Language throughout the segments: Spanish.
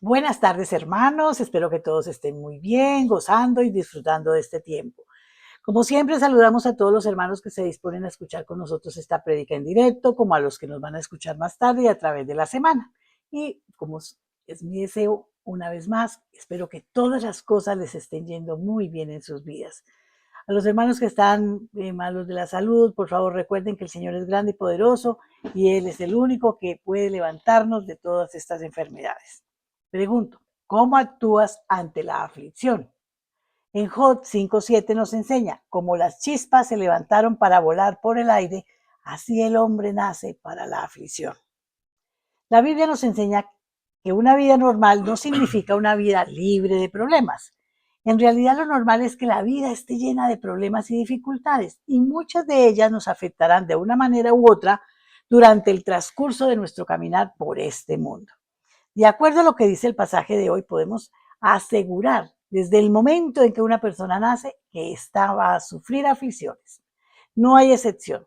Buenas tardes, hermanos. Espero que todos estén muy bien, gozando y disfrutando de este tiempo. Como siempre, saludamos a todos los hermanos que se disponen a escuchar con nosotros esta prédica en directo, como a los que nos van a escuchar más tarde y a través de la semana. Y como es mi deseo, una vez más, espero que todas las cosas les estén yendo muy bien en sus vidas. A los hermanos que están malos de la salud, por favor recuerden que el Señor es grande y poderoso y Él es el único que puede levantarnos de todas estas enfermedades. Pregunto, ¿cómo actúas ante la aflicción? En Job 5:7 nos enseña, como las chispas se levantaron para volar por el aire, así el hombre nace para la aflicción. La Biblia nos enseña que una vida normal no significa una vida libre de problemas. En realidad lo normal es que la vida esté llena de problemas y dificultades y muchas de ellas nos afectarán de una manera u otra durante el transcurso de nuestro caminar por este mundo. De acuerdo a lo que dice el pasaje de hoy, podemos asegurar desde el momento en que una persona nace que esta va a sufrir aflicciones. No hay excepción.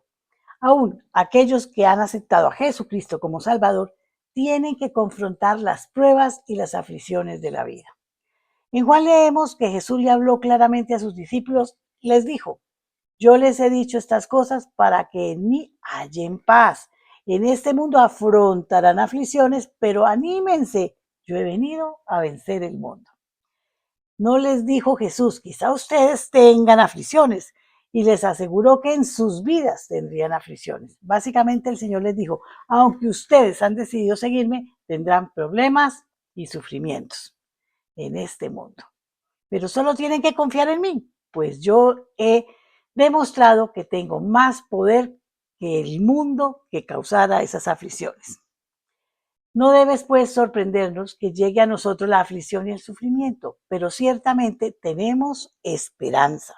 Aún aquellos que han aceptado a Jesucristo como Salvador tienen que confrontar las pruebas y las aflicciones de la vida. En Juan leemos que Jesús le habló claramente a sus discípulos y les dijo, yo les he dicho estas cosas para que en mí hallen paz. En este mundo afrontarán aflicciones, pero anímense, yo he venido a vencer el mundo. No les dijo Jesús, quizá ustedes tengan aflicciones, y les aseguró que en sus vidas tendrían aflicciones. Básicamente el Señor les dijo, aunque ustedes han decidido seguirme, tendrán problemas y sufrimientos en este mundo. Pero solo tienen que confiar en mí, pues yo he demostrado que tengo más poder que el mundo que causara esas aflicciones. No debes pues sorprendernos que llegue a nosotros la aflicción y el sufrimiento, pero ciertamente tenemos esperanza.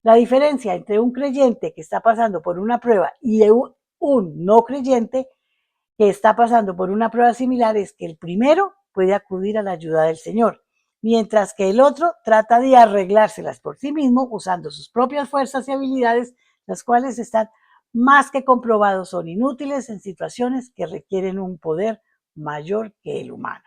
La diferencia entre un creyente que está pasando por una prueba y un no creyente que está pasando por una prueba similar es que el primero puede acudir a la ayuda del Señor, mientras que el otro trata de arreglárselas por sí mismo usando sus propias fuerzas y habilidades, las cuales están más que comprobados son inútiles en situaciones que requieren un poder mayor que el humano.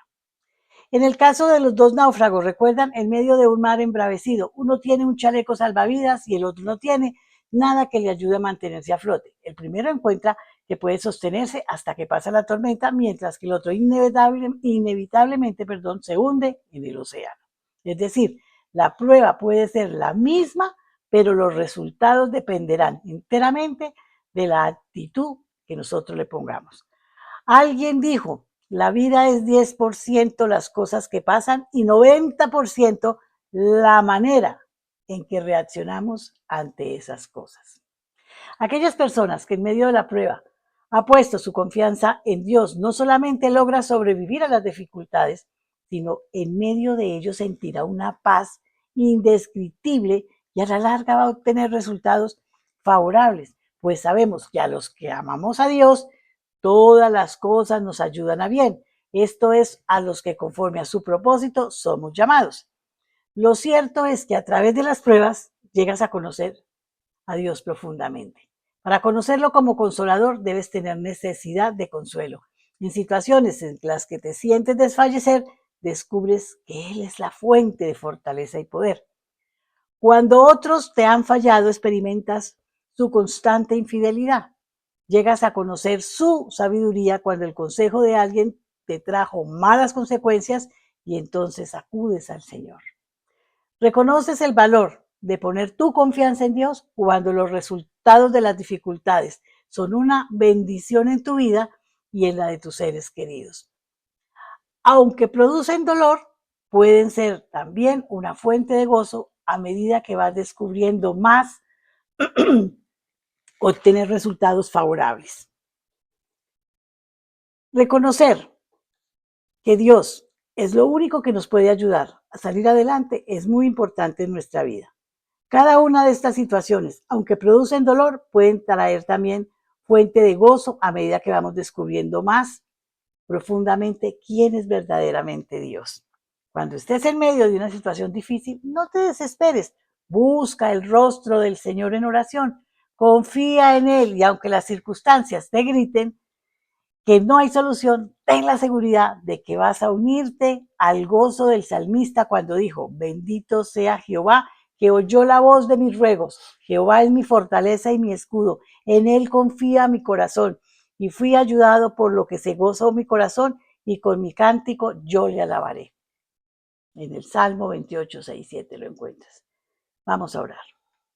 En el caso de los dos náufragos, recuerdan, en medio de un mar embravecido, uno tiene un chaleco salvavidas y el otro no tiene nada que le ayude a mantenerse a flote. El primero encuentra que puede sostenerse hasta que pasa la tormenta, mientras que el otro inevitablemente se hunde en el océano. Es decir, la prueba puede ser la misma, pero los resultados dependerán enteramente de la actitud que nosotros le pongamos. Alguien dijo, la vida es 10% las cosas que pasan y 90% la manera en que reaccionamos ante esas cosas. Aquellas personas que en medio de la prueba ha puesto su confianza en Dios no solamente logra sobrevivir a las dificultades, sino en medio de ello sentirá una paz indescriptible y a la larga va a obtener resultados favorables, pues sabemos que a los que amamos a Dios, todas las cosas nos ayudan a bien. Esto es, a los que conforme a su propósito somos llamados. Lo cierto es que a través de las pruebas llegas a conocer a Dios profundamente. Para conocerlo como consolador debes tener necesidad de consuelo. En situaciones en las que te sientes desfallecer, descubres que Él es la fuente de fortaleza y poder. Cuando otros te han fallado, experimentas su constante infidelidad. Llegas a conocer su sabiduría cuando el consejo de alguien te trajo malas consecuencias y entonces acudes al Señor. Reconoces el valor de poner tu confianza en Dios cuando los resultados de las dificultades son una bendición en tu vida y en la de tus seres queridos. Aunque producen dolor, pueden ser también una fuente de gozo a medida que vas descubriendo más, obtener resultados favorables. Reconocer que Dios es lo único que nos puede ayudar a salir adelante es muy importante en nuestra vida. Cada una de estas situaciones, aunque producen dolor, pueden traer también fuente de gozo a medida que vamos descubriendo más profundamente quién es verdaderamente Dios. Cuando estés en medio de una situación difícil, no te desesperes. Busca el rostro del Señor en oración. Confía en Él y aunque las circunstancias te griten, que no hay solución, ten la seguridad de que vas a unirte al gozo del salmista cuando dijo, bendito sea Jehová, que oyó la voz de mis ruegos. Jehová es mi fortaleza y mi escudo. En él confía mi corazón. Y fui ayudado por lo que se gozó mi corazón, y con mi cántico yo le alabaré. En el Salmo 28, 6, 7 lo encuentras. Vamos a orar.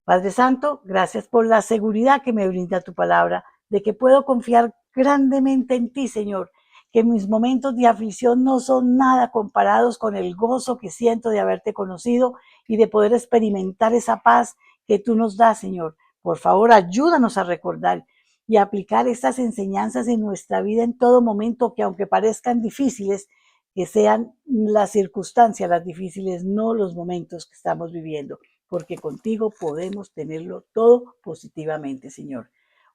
Padre Santo, gracias por la seguridad que me brinda tu palabra, de que puedo confiar grandemente en ti, Señor, que mis momentos de aflicción no son nada comparados con el gozo que siento de haberte conocido y de poder experimentar esa paz que tú nos das, Señor. Por favor, ayúdanos a recordar y a aplicar estas enseñanzas en nuestra vida en todo momento, que aunque parezcan difíciles, que sean las circunstancias las difíciles, no los momentos que estamos viviendo, porque contigo podemos tenerlo todo positivamente, Señor.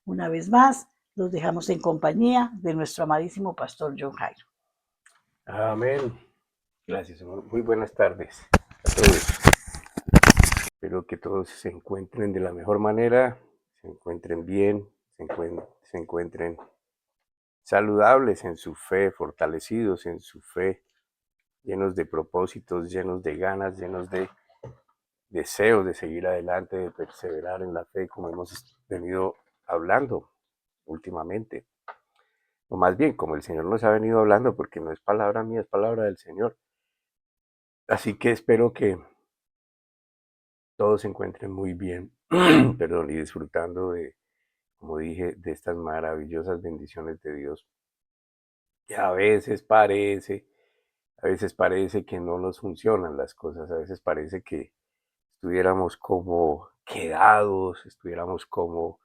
Una vez más, los dejamos en compañía de nuestro amadísimo pastor John Jairo. Amén. Gracias, hermano. Muy buenas tardes a todos. Espero que todos se encuentren de la mejor manera, se encuentren bien, se encuentren saludables en su fe, fortalecidos en su fe, llenos de propósitos, llenos de ganas, llenos de deseos de seguir adelante, de perseverar en la fe, como hemos venido hablando últimamente. O más bien, como el Señor nos ha venido hablando, porque no es palabra mía, es palabra del Señor. Así que espero que todos se encuentren muy bien, perdón, y disfrutando de, como dije, de estas maravillosas bendiciones de Dios, que a veces parece que no nos funcionan las cosas, a veces parece que estuviéramos como quedados, estuviéramos como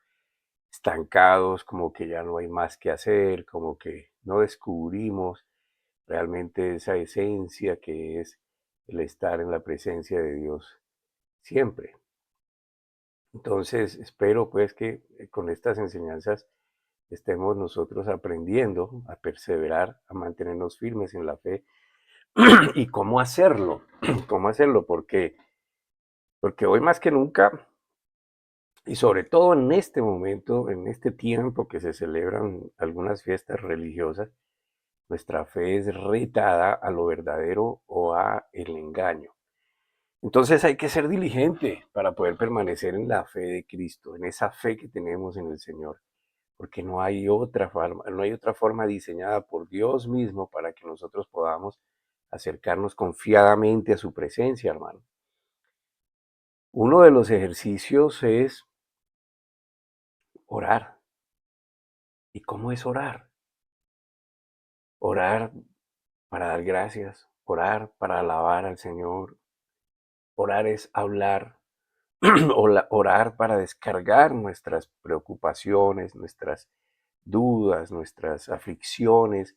estancados, como que ya no hay más que hacer, como que no descubrimos realmente esa esencia que es el estar en la presencia de Dios siempre. Entonces, espero pues que con estas enseñanzas estemos nosotros aprendiendo a perseverar, a mantenernos firmes en la fe y cómo hacerlo, cómo hacerlo, porque hoy más que nunca, y sobre todo en este momento, en este tiempo que se celebran algunas fiestas religiosas, nuestra fe es retada a lo verdadero o a el engaño. Entonces hay que ser diligente para poder permanecer en la fe de Cristo, en esa fe que tenemos en el Señor, porque no hay otra forma diseñada por Dios mismo para que nosotros podamos acercarnos confiadamente a su presencia, hermano. Uno de los ejercicios es orar. ¿Y cómo es orar? Orar para dar gracias, orar para alabar al Señor, orar es hablar, orar para descargar nuestras preocupaciones, nuestras dudas, nuestras aflicciones,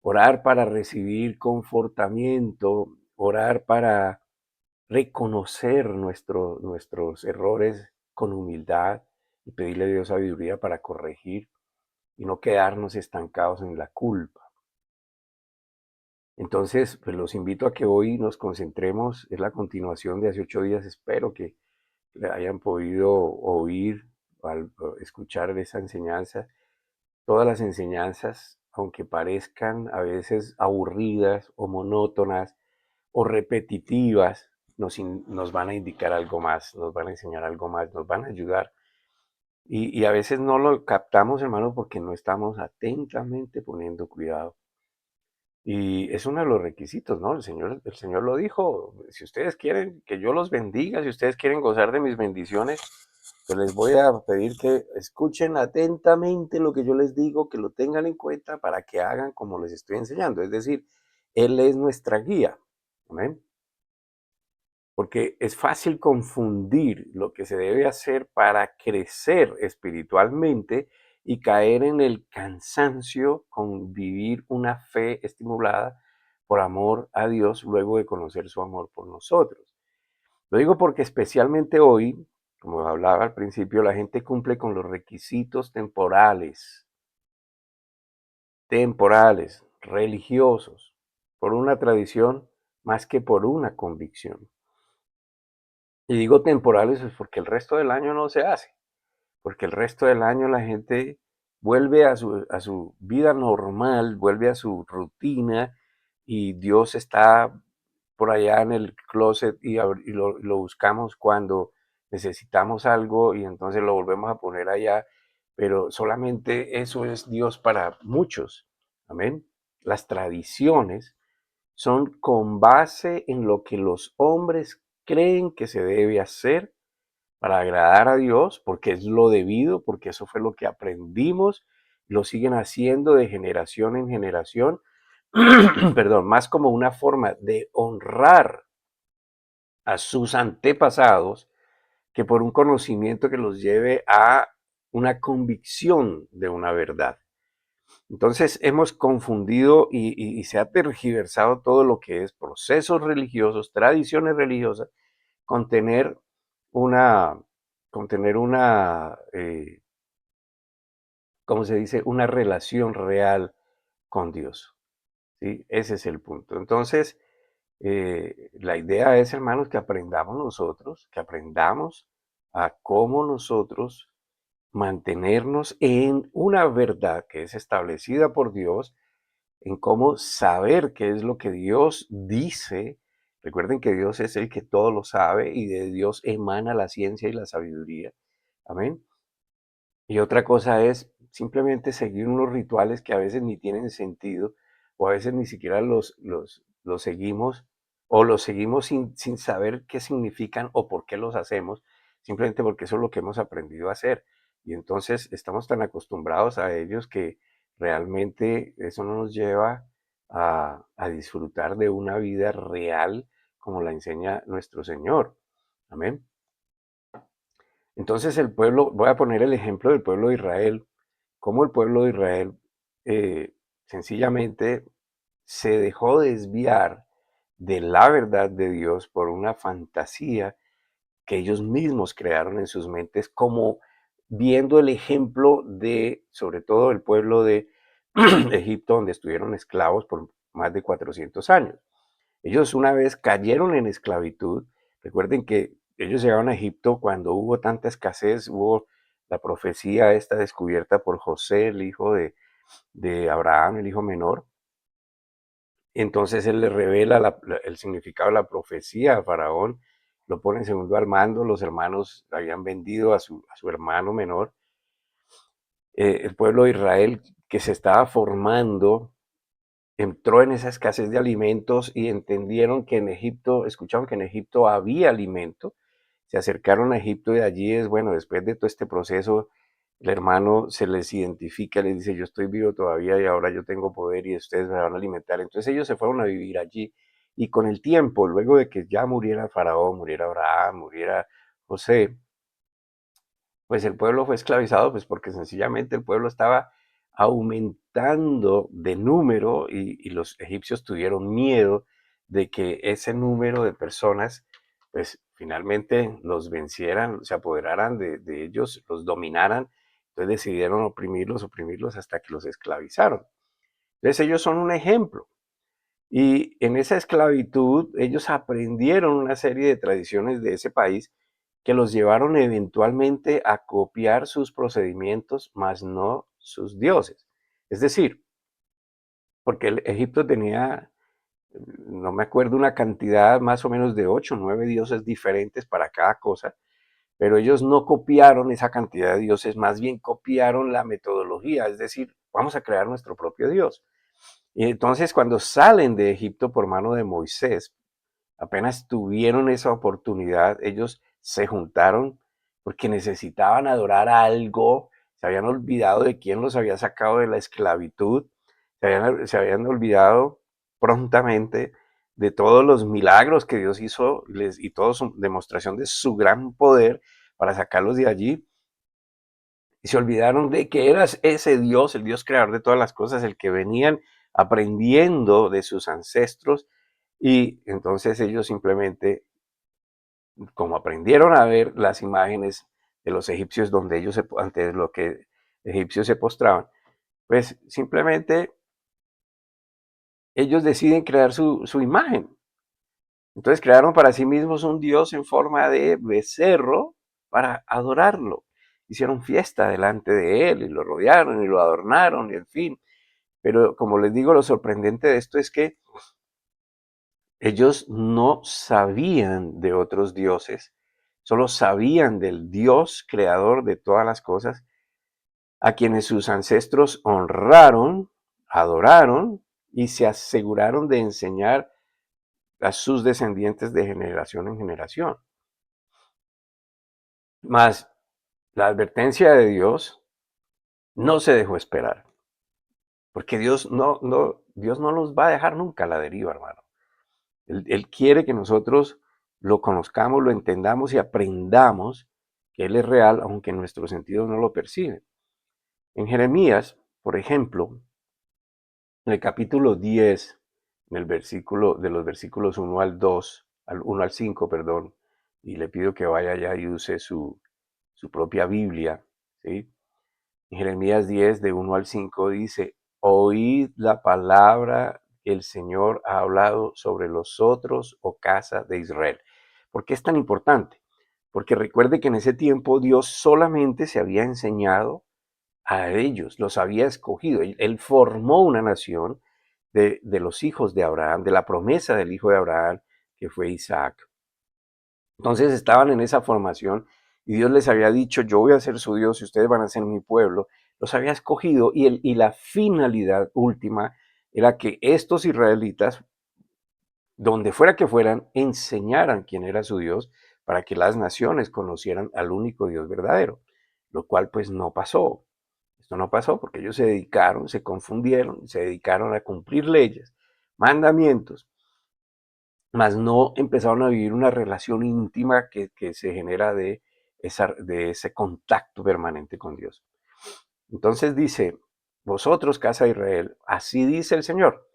orar para recibir confortamiento, orar para reconocer nuestros errores con humildad y pedirle a Dios sabiduría para corregir y no quedarnos estancados en la culpa. Entonces, pues los invito a que hoy nos concentremos, es la continuación de hace 8 días, espero que hayan podido oír o escuchar esa enseñanza. Todas las enseñanzas, aunque parezcan a veces aburridas o monótonas o repetitivas, nos van a indicar algo más, nos van a enseñar algo más, nos van a ayudar. Y a veces no lo captamos, hermano, porque no estamos atentamente poniendo cuidado. Y es uno de los requisitos, ¿no? El Señor lo dijo, si ustedes quieren que yo los bendiga, si ustedes quieren gozar de mis bendiciones, pues les voy a pedir que escuchen atentamente lo que yo les digo, que lo tengan en cuenta para que hagan como les estoy enseñando. Es decir, Él es nuestra guía. Amén. Porque es fácil confundir lo que se debe hacer para crecer espiritualmente y caer en el cansancio con vivir una fe estimulada por amor a Dios luego de conocer su amor por nosotros. Lo digo porque especialmente hoy, como hablaba al principio, la gente cumple con los requisitos temporales, religiosos, por una tradición más que por una convicción. Y digo temporales es porque el resto del año no se hace, porque el resto del año la gente vuelve a su vida normal, vuelve a su rutina y Dios está por allá en el closet y lo buscamos cuando necesitamos algo y entonces lo volvemos a poner allá, pero solamente eso es Dios para muchos. Amén. Las tradiciones son con base en lo que los hombres creen que se debe hacer para agradar a Dios, porque es lo debido, porque eso fue lo que aprendimos, lo siguen haciendo de generación en generación, perdón, más como una forma de honrar a sus antepasados que por un conocimiento que los lleve a una convicción de una verdad. Entonces hemos confundido y se ha tergiversado todo lo que es procesos religiosos, tradiciones religiosas, con tener una, ¿cómo se dice? Una relación real con Dios. ¿Sí? Ese es el punto. Entonces, la idea es, hermanos, que aprendamos nosotros, que aprendamos a cómo nosotros mantenernos en una verdad que es establecida por Dios, en cómo saber qué es lo que Dios dice. Recuerden que Dios es el que todo lo sabe y de Dios emana la ciencia y la sabiduría. Amén. Y otra cosa es simplemente seguir unos rituales que a veces ni tienen sentido o a veces ni siquiera los seguimos o los seguimos sin saber qué significan o por qué los hacemos, simplemente porque eso es lo que hemos aprendido a hacer. Y entonces estamos tan acostumbrados a ellos que realmente eso no nos lleva a disfrutar de una vida real como la enseña nuestro Señor. Amén. Entonces el pueblo, voy a poner el ejemplo del pueblo de Israel, cómo el pueblo de Israel eh, sencillamente se dejó desviar de la verdad de Dios por una fantasía que ellos mismos crearon en sus mentes, como viendo el ejemplo de, sobre todo, el pueblo de Egipto, donde estuvieron esclavos por más de 400 años. Ellos una vez cayeron en esclavitud. Recuerden que ellos llegaron a Egipto cuando hubo tanta escasez, hubo la profecía esta descubierta por José, el hijo de Abraham, el hijo menor. Entonces él le revela el significado de la profecía a Faraón, lo pone en segundo al mando, los hermanos habían vendido a su hermano menor. El pueblo de Israel que se estaba formando entró en esa escasez de alimentos y entendieron que en Egipto, escucharon que en Egipto había alimento, se acercaron a Egipto y allí es, bueno, después de todo este proceso, el hermano se les identifica, les dice, yo estoy vivo todavía y ahora yo tengo poder y ustedes me van a alimentar. Entonces ellos se fueron a vivir allí y con el tiempo, luego de que ya muriera Faraón, muriera Abraham, muriera José, pues el pueblo fue esclavizado, pues porque sencillamente el pueblo estaba aumentando de número y los egipcios tuvieron miedo de que ese número de personas, pues finalmente los vencieran, se apoderaran de ellos, los dominaran. Entonces decidieron oprimirlos, oprimirlos hasta que los esclavizaron. Entonces ellos son un ejemplo. Y en esa esclavitud ellos aprendieron una serie de tradiciones de ese país que los llevaron eventualmente a copiar sus procedimientos, mas no sus dioses. Es decir, porque el Egipto tenía, no me acuerdo, una cantidad más o menos de 8 o 9 dioses diferentes para cada cosa, pero ellos no copiaron esa cantidad de dioses, más bien copiaron la metodología, es decir, vamos a crear nuestro propio dios. Y entonces cuando salen de Egipto por mano de Moisés, apenas tuvieron esa oportunidad, ellos se juntaron porque necesitaban adorar a algo, se habían olvidado de quién los había sacado de la esclavitud, se habían olvidado prontamente de todos los milagros que Dios hizo y toda su demostración de su gran poder para sacarlos de allí. Y se olvidaron de que era ese Dios, el Dios creador de todas las cosas, el que venían aprendiendo de sus ancestros. Y entonces ellos simplemente, como aprendieron a ver las imágenes de los egipcios donde ellos ante lo que egipcios se postraban, pues simplemente ellos deciden crear su imagen. Entonces crearon para sí mismos un dios en forma de becerro para adorarlo. hicieron fiesta delante de él y lo rodearon y lo adornaron y en fin. Pero como les digo, lo sorprendente de esto es que ellos no sabían de otros dioses, solo sabían del Dios creador de todas las cosas, a quienes sus ancestros honraron, adoraron y se aseguraron de enseñar a sus descendientes de generación en generación. Mas la advertencia de Dios no se dejó esperar, porque Dios no los va a dejar nunca a la deriva, hermano. Él quiere que nosotros lo conozcamos, lo entendamos y aprendamos que Él es real, aunque nuestros sentidos no lo perciben. En Jeremías, por ejemplo, en el capítulo 10, en el versículo, de los versículos 1 al 2, al 1 al 5, perdón, y le pido que vaya allá y use su propia Biblia, ¿sí? En Jeremías 10, de 1 al 5 dice, oíd la palabra que el Señor ha hablado sobre los otros, oh casa de Israel. ¿Por qué es tan importante? Porque recuerde que en ese tiempo Dios solamente se había enseñado a ellos, los había escogido. Él formó una nación de los hijos de Abraham, de la promesa del hijo de Abraham, que fue Isaac. Entonces estaban en esa formación y Dios les había dicho, yo voy a ser su Dios y ustedes van a ser mi pueblo. Los había escogido y la finalidad última era que estos israelitas, donde fuera que fueran, enseñaran quién era su Dios para que las naciones conocieran al único Dios verdadero, lo cual pues no pasó. Esto no pasó porque ellos se dedicaron, se confundieron, se dedicaron a cumplir leyes, mandamientos, mas no empezaron a vivir una relación íntima que se genera de ese contacto permanente con Dios. Entonces dice, vosotros, casa de Israel, así dice el Señor.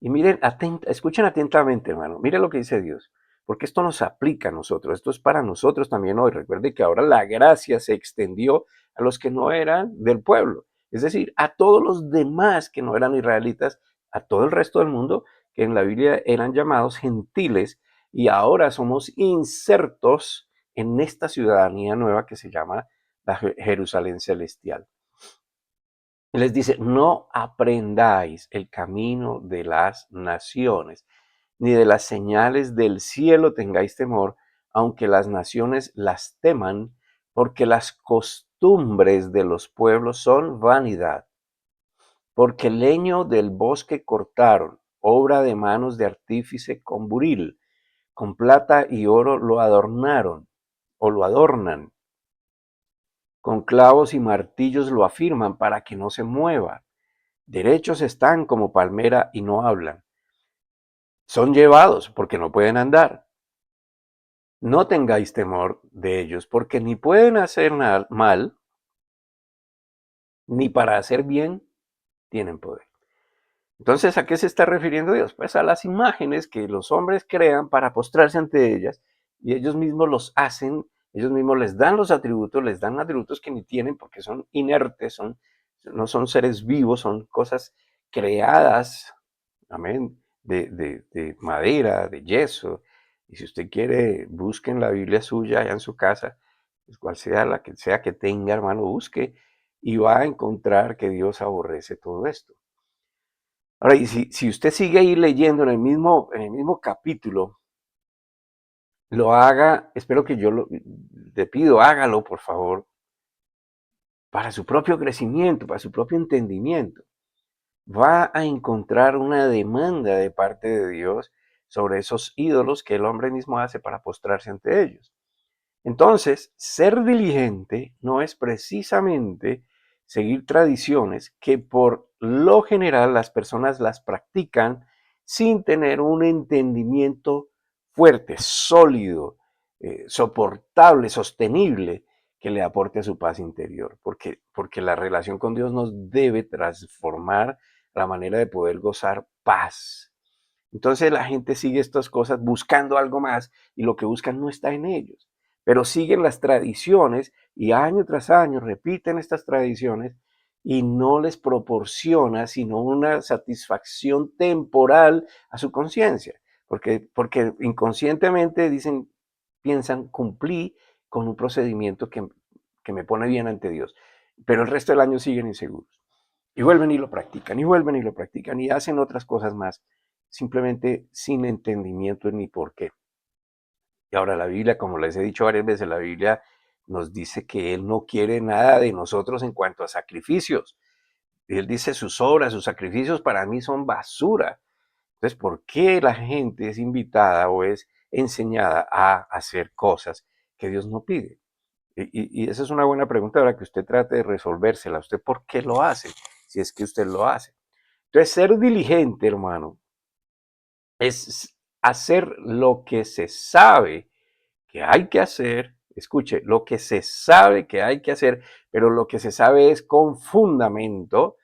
Y miren, escuchen atentamente, hermano, miren lo que dice Dios, porque esto nos aplica a nosotros, esto es para nosotros también hoy. Recuerde que ahora la gracia se extendió a los que no eran del pueblo, es decir, a todos los demás que no eran israelitas, a todo el resto del mundo, que en la Biblia eran llamados gentiles, y ahora somos insertos en esta ciudadanía nueva que se llama la Jerusalén celestial. Les dice, no aprendáis el camino de las naciones, ni de las señales del cielo tengáis temor, aunque las naciones las teman, porque las costumbres de los pueblos son vanidad. Porque el leño del bosque cortaron, obra de manos de artífice con buril, con plata y oro lo adornaron, o lo adornan, con clavos y martillos lo afirman para que no se mueva. Derechos están como palmera y no hablan. Son llevados porque no pueden andar. No tengáis temor de ellos, porque ni pueden hacer mal, ni para hacer bien tienen poder. Entonces, ¿a qué se está refiriendo Dios? Pues a las imágenes que los hombres crean para postrarse ante ellas y ellos mismos los hacen, ellos mismos les dan los atributos, les dan atributos que ni tienen porque son inertes, no son seres vivos, son cosas creadas, amén, de madera, de yeso. Y si usted quiere, busque en la Biblia suya, allá en su casa, pues cual sea la que sea que tenga, hermano, busque y va a encontrar que Dios aborrece todo esto. Ahora, y si usted sigue ahí leyendo en el mismo capítulo, lo haga, espero que le pido, hágalo, por favor, para su propio crecimiento, para su propio entendimiento. Va a encontrar una demanda de parte de Dios sobre esos ídolos que el hombre mismo hace para postrarse ante ellos. Entonces, ser diligente no es precisamente seguir tradiciones que por lo general las personas las practican sin tener un entendimiento fuerte, sólido, soportable, sostenible, que le aporte su paz interior, porque la relación con Dios nos debe transformar la manera de poder gozar paz. Entonces la gente sigue estas cosas buscando algo más y lo que buscan no está en ellos, pero siguen las tradiciones y año tras año repiten estas tradiciones y no les proporciona sino una satisfacción temporal a su conciencia, porque inconscientemente piensan, cumplí con un procedimiento que me pone bien ante Dios, pero el resto del año siguen inseguros. Y vuelven y lo practican, y vuelven y lo practican, y hacen otras cosas más, simplemente sin entendimiento ni por qué. Y ahora la Biblia, como les he dicho varias veces, la Biblia nos dice que Él no quiere nada de nosotros en cuanto a sacrificios. Y Él dice sus obras, sus sacrificios para mí son basura. Entonces, ¿por qué la gente es invitada o es enseñada a hacer cosas que Dios no pide? Y esa es una buena pregunta ahora que usted trate de resolvérsela. ¿Usted por qué lo hace? Si es que usted lo hace. Entonces, ser diligente, hermano, es hacer lo que se sabe que hay que hacer. Escuche, lo que se sabe que hay que hacer, pero lo que se sabe es con fundamento.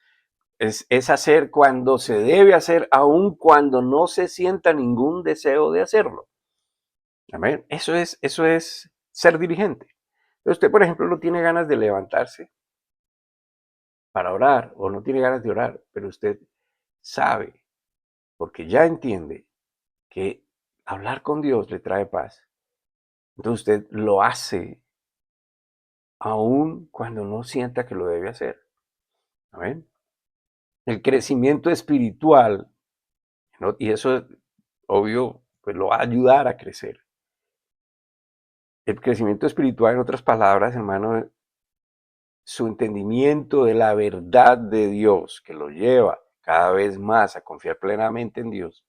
Es hacer cuando se debe hacer, aun cuando no se sienta ningún deseo de hacerlo. Amén. Eso es ser diligente. Usted, por ejemplo, no tiene ganas de levantarse para orar o no tiene ganas de orar, pero usted sabe, porque ya entiende que hablar con Dios le trae paz. Entonces usted lo hace aun cuando no sienta que lo debe hacer. Amén. El crecimiento espiritual, ¿no? Y eso, obvio, pues lo va a ayudar a crecer. El crecimiento espiritual, en otras palabras, hermano, su entendimiento de la verdad de Dios, que lo lleva cada vez más a confiar plenamente en Dios,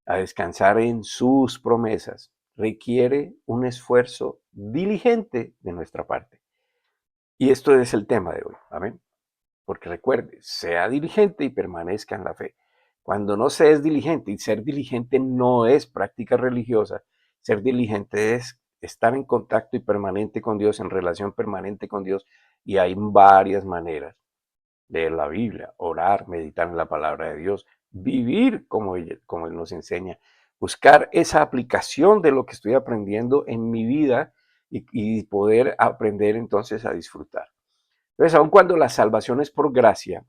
a descansar en sus promesas, requiere un esfuerzo diligente de nuestra parte. Y esto es el tema de hoy. Amén. Porque recuerde, sea diligente y permanezca en la fe. Cuando no se es diligente, y ser diligente no es práctica religiosa, ser diligente es estar en contacto y permanente con Dios, en relación permanente con Dios, y hay varias maneras. Leer la Biblia, orar, meditar en la palabra de Dios, vivir como Él nos enseña, buscar esa aplicación de lo que estoy aprendiendo en mi vida y poder aprender entonces a disfrutar. Entonces, aun cuando la salvación es por gracia,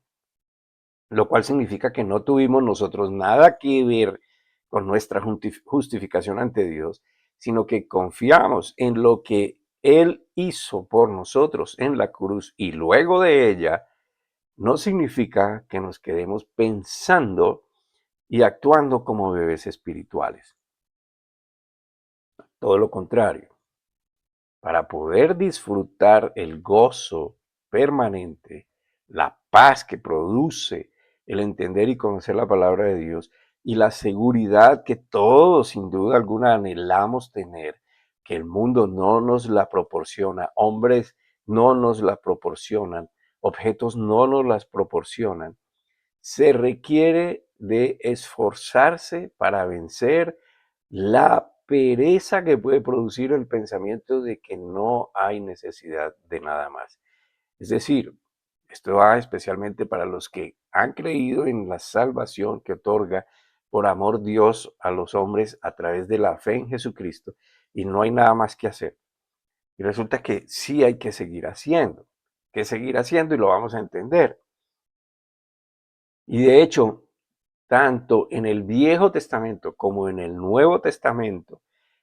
lo cual significa que no tuvimos nosotros nada que ver con nuestra justificación ante Dios, sino que confiamos en lo que Él hizo por nosotros en la cruz y luego de ella, no significa que nos quedemos pensando y actuando como bebés espirituales. Todo lo contrario, para poder disfrutar el gozo permanente, la paz que produce el entender y conocer la palabra de Dios y la seguridad que todos sin duda alguna anhelamos tener, que el mundo no nos la proporciona, hombres no nos la proporcionan, objetos no nos las proporcionan, se requiere de esforzarse para vencer la pereza que puede producir el pensamiento de que no hay necesidad de nada más. Es decir, esto va especialmente para los que han creído en la salvación que otorga por amor Dios a los hombres a través de la fe en Jesucristo y no hay nada más que hacer. Y resulta que sí hay que seguir haciendo y lo vamos a entender. Y de hecho, tanto en el Viejo Testamento como en el Nuevo Testamento,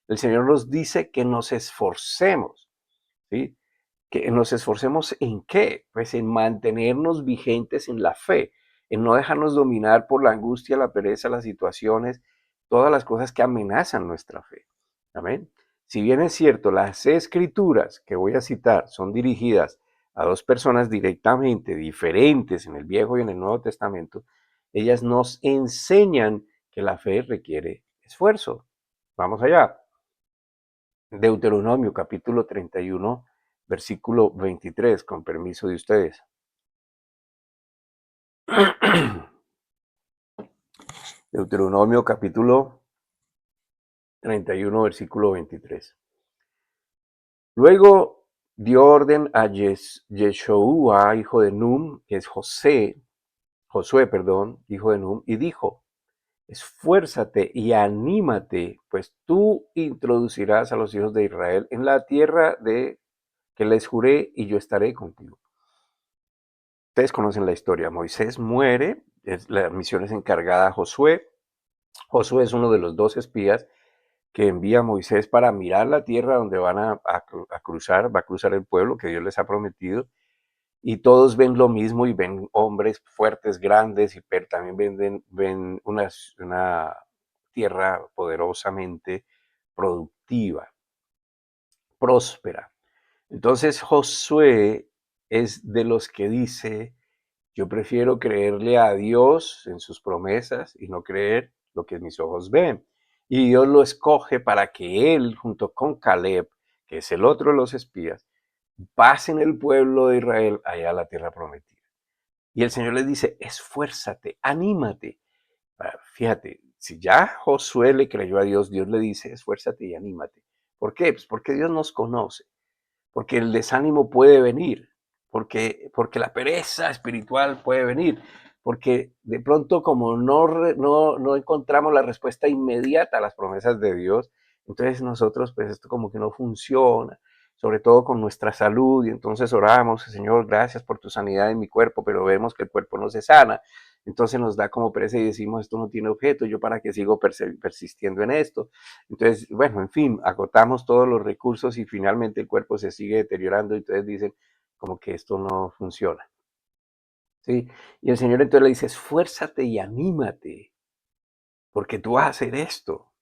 el Señor nos dice que nos esforcemos, ¿sí? Que nos esforcemos en qué? Pues en mantenernos vigentes en la fe, en no dejarnos dominar por la angustia, la pereza, las situaciones, todas las cosas que amenazan nuestra fe. Amén. Si bien es cierto, las escrituras que voy a citar son dirigidas a dos personas directamente diferentes en el Viejo y en el Nuevo Testamento, ellas nos enseñan que la fe requiere esfuerzo. Vamos allá. Deuteronomio capítulo 31, versículo 23, con permiso de ustedes. Deuteronomio capítulo 31, versículo 23. Luego dio orden a Yeshua, hijo de Num, que es Josué, perdón, hijo de Num, y dijo: esfuérzate y anímate, pues tú introducirás a los hijos de Israel en la tierra de que les juré, y yo estaré contigo. Ustedes conocen la historia. Moisés muere, la misión es encargada a Josué. Josué es uno de los 2 espías que envía a Moisés para mirar la tierra donde van a cruzar, va a cruzar el pueblo que Dios les ha prometido, y todos ven lo mismo y ven hombres fuertes, grandes, pero también ven una tierra poderosamente productiva, próspera. Entonces Josué es de los que dice, yo prefiero creerle a Dios en sus promesas y no creer lo que mis ojos ven. Y Dios lo escoge para que él, junto con Caleb, que es el otro de los espías, pasen el pueblo de Israel allá a la tierra prometida. Y el Señor les dice, esfuérzate, anímate. Fíjate, si ya Josué le creyó a Dios, Dios le dice, esfuérzate y anímate. ¿Por qué? Pues porque Dios nos conoce, porque el desánimo puede venir, porque la pereza espiritual puede venir, porque de pronto como no encontramos la respuesta inmediata a las promesas de Dios, entonces nosotros pues esto como que no funciona, sobre todo con nuestra salud, y entonces oramos, Señor, gracias por tu sanidad en mi cuerpo, pero vemos que el cuerpo no se sana, entonces nos da como pereza y decimos, esto no tiene objeto, yo para qué sigo persistiendo en esto. Entonces, bueno, en fin, agotamos todos los recursos y finalmente el cuerpo se sigue deteriorando y entonces dicen como que esto no funciona, ¿sí? Y el Señor entonces le dice, esfuérzate y anímate, porque tú vas a hacer esto.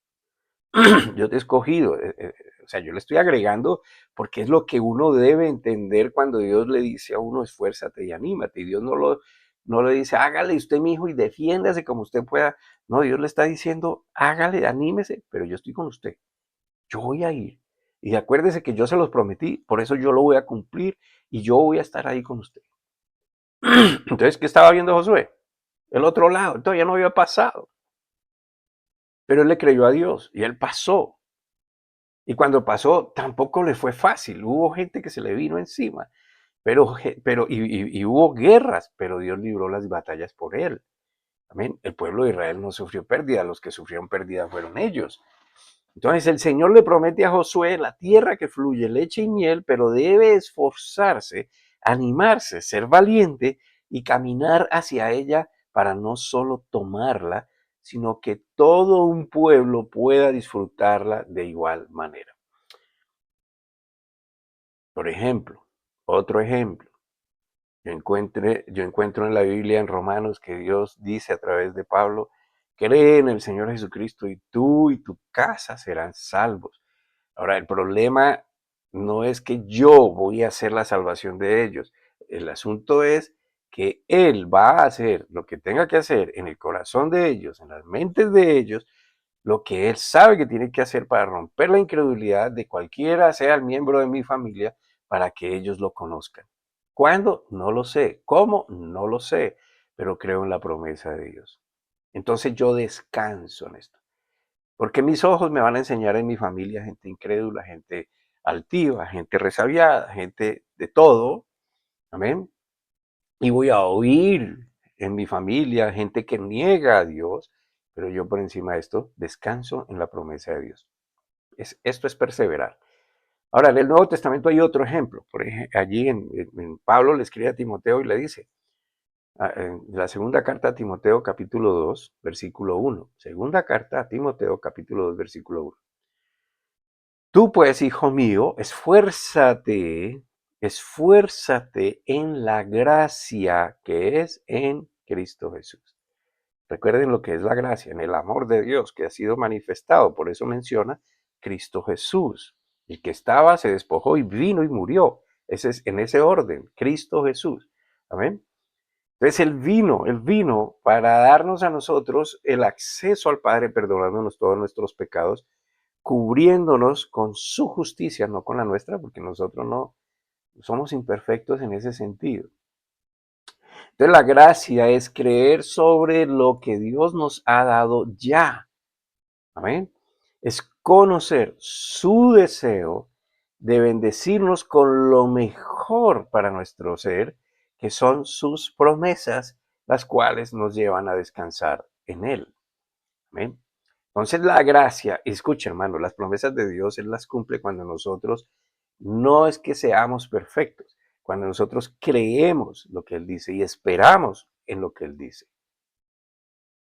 Yo te he escogido, o sea, yo le estoy agregando porque es lo que uno debe entender cuando Dios le dice a uno, esfuérzate y anímate. Y Dios no le dice, hágale usted, mi hijo, y defiéndase como usted pueda. No, Dios le está diciendo, hágale, anímese, pero yo estoy con usted. Yo voy a ir. Y acuérdese que yo se los prometí, por eso yo lo voy a cumplir y yo voy a estar ahí con usted. Entonces, ¿qué estaba viendo Josué? El otro lado, todavía no había pasado. Pero él le creyó a Dios y él pasó. Y cuando pasó, tampoco le fue fácil. Hubo gente que se le vino encima, y hubo guerras, pero Dios libró las batallas por él. Amén. El pueblo de Israel no sufrió pérdida, los que sufrieron pérdida fueron ellos. Entonces el Señor le promete a Josué la tierra que fluye leche y miel, pero debe esforzarse, animarse, ser valiente y caminar hacia ella para no solo tomarla, sino que todo un pueblo pueda disfrutarla de igual manera. Por ejemplo, otro ejemplo, yo encuentro en la Biblia, en Romanos, que Dios dice a través de Pablo, cree en el Señor Jesucristo y tú y tu casa serán salvos. Ahora, el problema no es que yo voy a hacer la salvación de ellos. El asunto es que Él va a hacer lo que tenga que hacer en el corazón de ellos, en las mentes de ellos, lo que Él sabe que tiene que hacer para romper la incredulidad de cualquiera sea el miembro de mi familia para que ellos lo conozcan. ¿Cuándo? No lo sé. ¿Cómo? No lo sé, pero creo en la promesa de Dios. Entonces yo descanso en esto. Porque mis ojos me van a enseñar en mi familia gente incrédula, gente altiva, gente resabiada, gente de todo. Amén. Y voy a oír en mi familia gente que niega a Dios, pero yo por encima de esto descanso en la promesa de Dios. Esto es perseverar. Ahora, en el Nuevo Testamento hay otro ejemplo. Allí en Pablo le escribe a Timoteo y le dice, en la segunda carta a Timoteo capítulo 2, versículo 1. Segunda carta a Timoteo capítulo 2, versículo 1. Tú pues, hijo mío, esfuérzate en la gracia que es en Cristo Jesús. Recuerden lo que es la gracia, en el amor de Dios que ha sido manifestado. Por eso menciona Cristo Jesús. El que estaba se despojó y vino y murió. Ese es en ese orden, Cristo Jesús. Amén. Entonces él vino para darnos a nosotros el acceso al Padre, perdonándonos todos nuestros pecados, cubriéndonos con su justicia, no con la nuestra, porque nosotros no somos imperfectos en ese sentido. Entonces la gracia es creer sobre lo que Dios nos ha dado ya. Amén. Es conocer su deseo de bendecirnos con lo mejor para nuestro ser, que son sus promesas, las cuales nos llevan a descansar en Él. Amén. Entonces la gracia, escucha hermano, las promesas de Dios Él las cumple cuando nosotros no es que seamos perfectos, cuando nosotros creemos lo que Él dice y esperamos en lo que Él dice.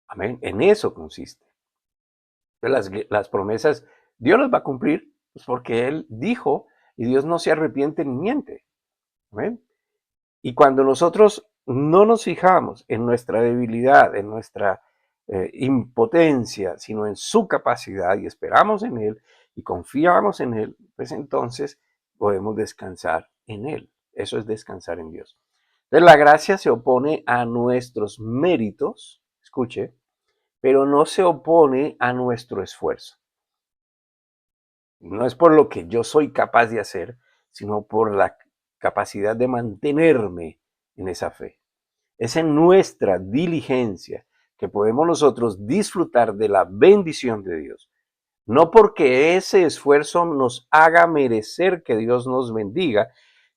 Amén. En eso consiste. Entonces, las promesas Dios los va a cumplir, pues porque Él dijo, y Dios no se arrepiente ni miente. ¿Ven? Y cuando nosotros no nos fijamos en nuestra debilidad, en nuestra impotencia, sino en su capacidad y esperamos en Él y confiamos en Él, pues entonces podemos descansar en Él. Eso es descansar en Dios. Entonces la gracia se opone a nuestros méritos, escuche, pero no se opone a nuestro esfuerzo. No es por lo que yo soy capaz de hacer, sino por la capacidad de mantenerme en esa fe. Es en nuestra diligencia que podemos nosotros disfrutar de la bendición de Dios. No porque ese esfuerzo nos haga merecer que Dios nos bendiga,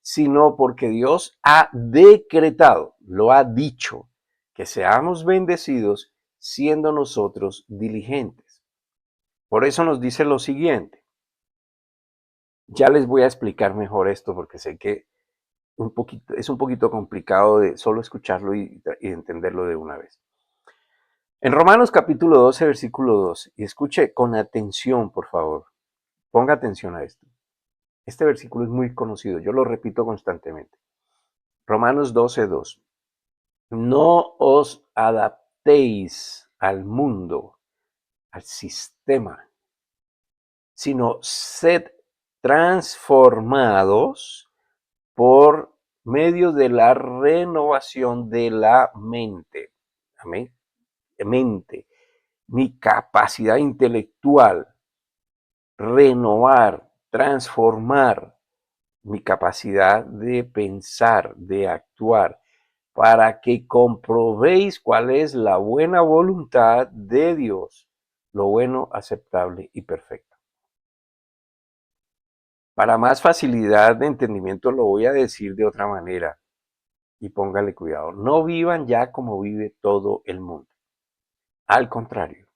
sino porque Dios ha decretado, lo ha dicho, que seamos bendecidos siendo nosotros diligentes. Por eso nos dice lo siguiente. Ya les voy a explicar mejor esto porque sé que es un poquito complicado de solo escucharlo y entenderlo de una vez. En Romanos capítulo 12, versículo 2, y escuche con atención, por favor, ponga atención a esto. Este versículo es muy conocido, yo lo repito constantemente. Romanos 12, 2. No os adaptéis al mundo, al sistema, sino sed transformados por medio de la renovación de la mente. Amén. Mente, mi capacidad intelectual, renovar, transformar mi capacidad de pensar, de actuar, para que comprobéis cuál es la buena voluntad de Dios, lo bueno, aceptable y perfecto. Para más facilidad de entendimiento lo voy a decir de otra manera y póngale cuidado. No vivan ya como vive todo el mundo. Al contrario,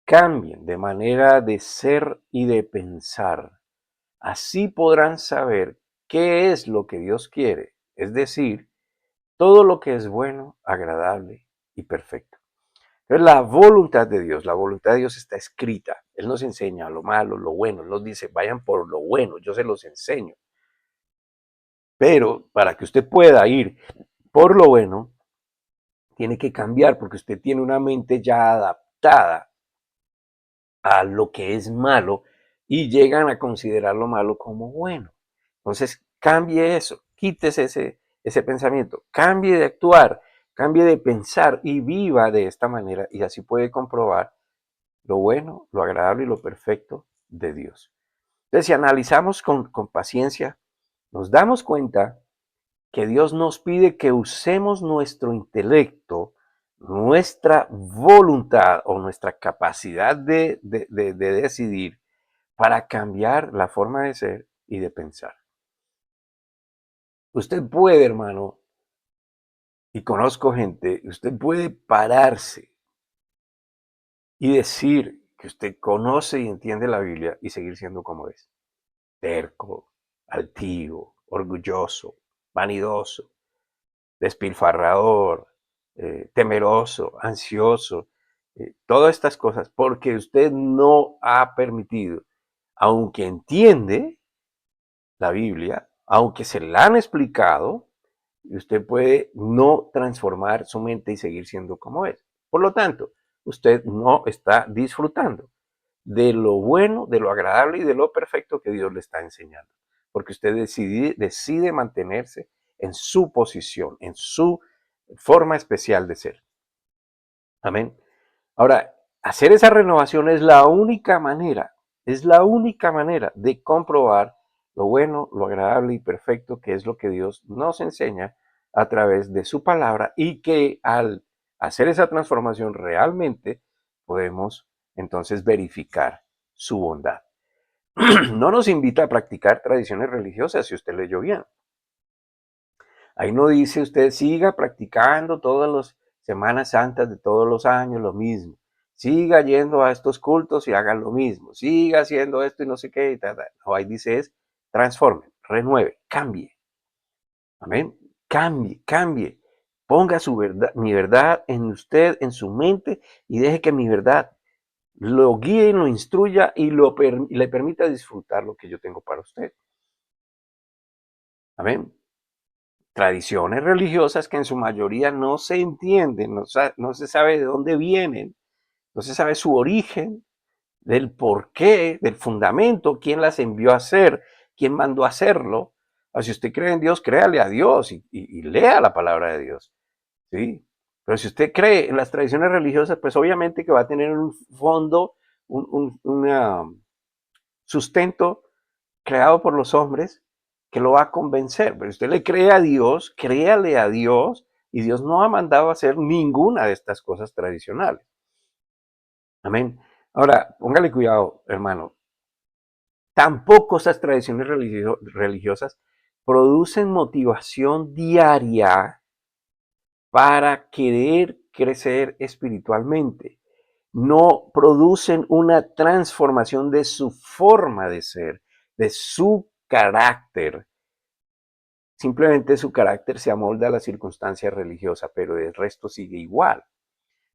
cambien de manera de ser y de pensar. Así podrán saber qué es lo que Dios quiere, es decir, todo lo que es bueno, agradable y perfecto. Entonces, la voluntad de Dios está escrita. Él nos enseña lo malo, lo bueno. Él nos dice, vayan por lo bueno, yo se los enseño. Pero para que usted pueda ir por lo bueno, tiene que cambiar porque usted tiene una mente ya adaptada a lo que es malo y llegan a considerar lo malo como bueno. Entonces, cambie eso, quítese ese pensamiento, cambie de actuar, cambie de pensar y viva de esta manera y así puede comprobar lo bueno, lo agradable y lo perfecto de Dios. Entonces, si analizamos con paciencia, nos damos cuenta que Dios nos pide que usemos nuestro intelecto, nuestra voluntad o nuestra capacidad de decidir para cambiar la forma de ser y de pensar. Usted puede, hermano, y conozco gente, usted puede pararse y decir que usted conoce y entiende la Biblia y seguir siendo como es. Terco, altivo, orgulloso, vanidoso, despilfarrador, temeroso, ansioso, todas estas cosas, porque usted no ha permitido, aunque entiende la Biblia, aunque se la han explicado, usted puede no transformar su mente y seguir siendo como es. Por lo tanto, usted no está disfrutando de lo bueno, de lo agradable y de lo perfecto que Dios le está enseñando. Porque usted decide mantenerse en su posición, en su forma especial de ser. Amén. Ahora, hacer esa renovación es la única manera de comprobar lo bueno, lo agradable y perfecto que es lo que Dios nos enseña a través de su palabra y que al hacer esa transformación realmente podemos entonces verificar su bondad. No nos invita a practicar tradiciones religiosas si usted leyó bien. Ahí no dice usted siga practicando todas las Semanas Santas de todos los años lo mismo. Siga yendo a estos cultos y haga lo mismo. Siga haciendo esto y no sé qué. No, ahí dice es transforme, renueve, cambie. Amén. Cambie, cambie. Ponga mi verdad en usted, en su mente y deje que mi verdad lo guíe, lo instruya y le permita disfrutar lo que yo tengo para usted. Amén. Tradiciones religiosas que en su mayoría no se entienden, no se sabe de dónde vienen, no se sabe su origen, del porqué, del fundamento, quién las envió a hacer, quién mandó a hacerlo. O si usted cree en Dios, créale a Dios y lea la palabra de Dios. ¿Sí? Pero si usted cree en las tradiciones religiosas, pues obviamente que va a tener un fondo, un sustento creado por los hombres que lo va a convencer. Pero usted le cree a Dios, créale a Dios, y Dios no ha mandado a hacer ninguna de estas cosas tradicionales. Amén. Ahora, póngale cuidado, hermano. Tampoco esas tradiciones religiosas producen motivación diaria para querer crecer espiritualmente. No producen una transformación de su forma de ser, de su carácter. Simplemente su carácter se amolda a la circunstancia religiosa, pero el resto sigue igual.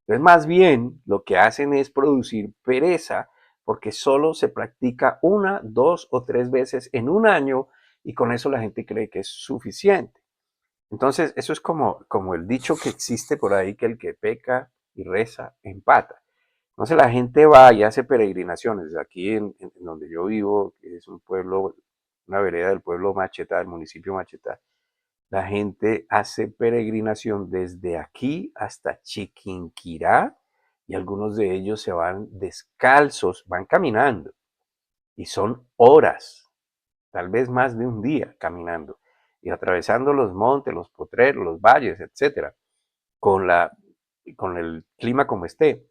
Entonces, más bien, lo que hacen es producir pereza porque solo se practica una, dos o tres veces en un año y con eso la gente cree que es suficiente. Entonces, eso es como el dicho que existe por ahí, que el que peca y reza empata. Entonces la gente va y hace peregrinaciones. Aquí en donde yo vivo, que es un pueblo, una vereda del pueblo Machetá, del municipio Machetá, la gente hace peregrinación desde aquí hasta Chiquinquirá y algunos de ellos se van descalzos, van caminando y son horas, tal vez más de un día caminando y atravesando los montes, los potreros, los valles, etcétera, con con el clima como esté.